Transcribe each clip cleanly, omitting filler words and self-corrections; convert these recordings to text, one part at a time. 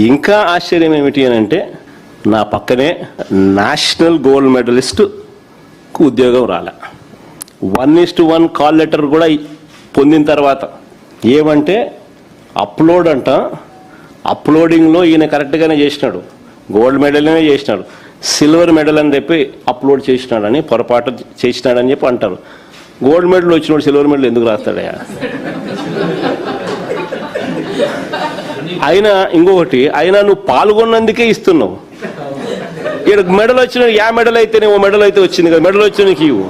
ఇంకా ఆశ్చర్యం ఏమిటి అని అంటే, నా పక్కనే నేషనల్ గోల్డ్ మెడలిస్ట్ ఉద్యోగం రాలే. 1:1 కాల్ లెటర్ కూడా పొందిన తర్వాత ఏమంటే అప్లోడ్ అంట, అప్లోడింగ్లో ఈయన కరెక్ట్గానే చేసినాడు, గోల్డ్ మెడల్నే చేసినాడు, సిల్వర్ మెడల్ అని చెప్పి అప్లోడ్ చేసినాడని, పొరపాటు చేసినాడని చెప్పి అంటారు. గోల్డ్ మెడల్ వచ్చినోడు సిల్వర్ మెడల్ ఎందుకు రాస్తాడయా? అయినా ఇంకొకటి, అయినా నువ్వు పాల్గొన్నందుకే ఇస్తున్నావు. ఇక్కడ మెడల్ వచ్చిన మెడల్ అయితేనే ఓ మెడల్ అయితే వచ్చింది కదా, మెడల్ వచ్చిన నీకు ఇవ్వు.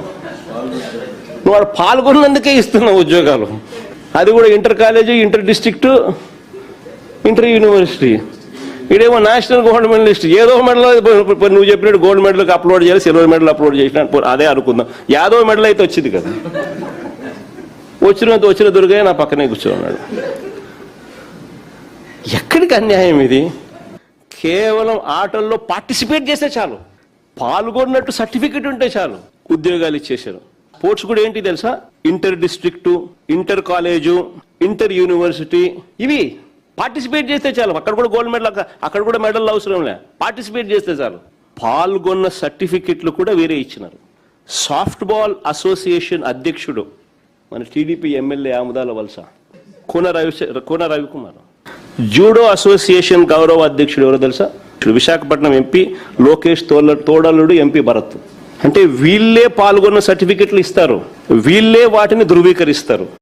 నువ్వు వాడు పాల్గొన్నందుకే ఇస్తున్నావు ఉద్యోగాలు. అది కూడా inter college, inter district, inter university. ఇదేమో నేషనల్ గోల్డ్ మెడలిస్ట్. ఏదో మెడల్ నువ్వు చెప్పినట్టు గోల్డ్ మెడల్కి అప్లోడ్ చేయాలి, సిల్వర్ మెడల్ అప్లోడ్ చేసిన అదే అనుకుందాం. యాదో మెడల్ అయితే వచ్చింది కదా. వచ్చిన దుర్గయ్య నా పక్కనే కూర్చోన్నాడు. ఎక్కడికి అన్యాయం ఇది? కేవలం ఆటల్లో పార్టిసిపేట్ చేస్తే చాలు, పాల్గొన్నట్టు సర్టిఫికెట్ ఉంటే చాలు ఉద్యోగాలు ఇచ్చేశారు. స్పోర్ట్స్ కూడా ఏంటి తెలుసా? Inter district, inter college, inter university, ఇవి పార్టిసిపేట్ చేస్తే చాలు. అక్కడ కూడా గోల్డ్ మెడల్, అక్కడ కూడా మెడల్ అవసరం లే, పార్టిసిపేట్ చేస్తే చాలు. పాల్గొన్న సర్టిఫికెట్లు కూడా వేరే ఇచ్చినారు. సాఫ్ట్ బాల్ అసోసియేషన్ అధ్యక్షుడు మన టీడీపీ ఎమ్మెల్యే ఆముదాల వలస కోన రవికుమార్. జూడో అసోసియేషన్ గౌరవ అధ్యక్షుడు ఎవరో తెలుసా? విశాఖపట్నం ఎంపీ లోకేష్ తోడలుడు ఎంపీ భరత్. అంటే వీళ్ళే పాల్గొన్న సర్టిఫికెట్లు ఇస్తారు, వీళ్ళే వాటిని ధృవీకరిస్తారు.